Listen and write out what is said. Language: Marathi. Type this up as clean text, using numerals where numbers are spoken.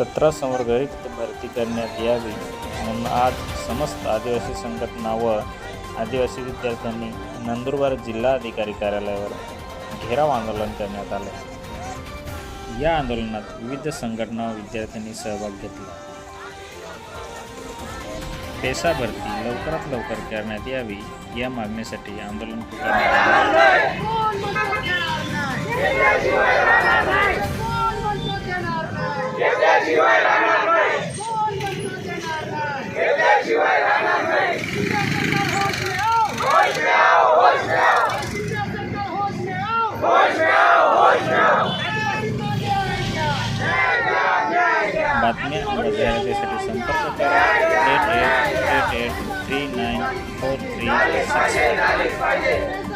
17 संवर्गात भरती करण्यात यावी म्हणून आज समस्त आदिवासी संघटना व आदिवासी विद्यार्थ्यांनी नंदुरबार जिल्हाधिकारी कार्यालयावर घेराव आंदोलन करण्यात आले। या आंदोलनात विविध संघटना व विद्यार्थ्यांनी सहभाग घेतला। पेसा भरती लवकरात लवकर करण्यात यावी या मागणीसाठी आंदोलन पुकारण्यात आले। बातम्या आणि जाहिरातीसाठी संपर्क करा 8888394366।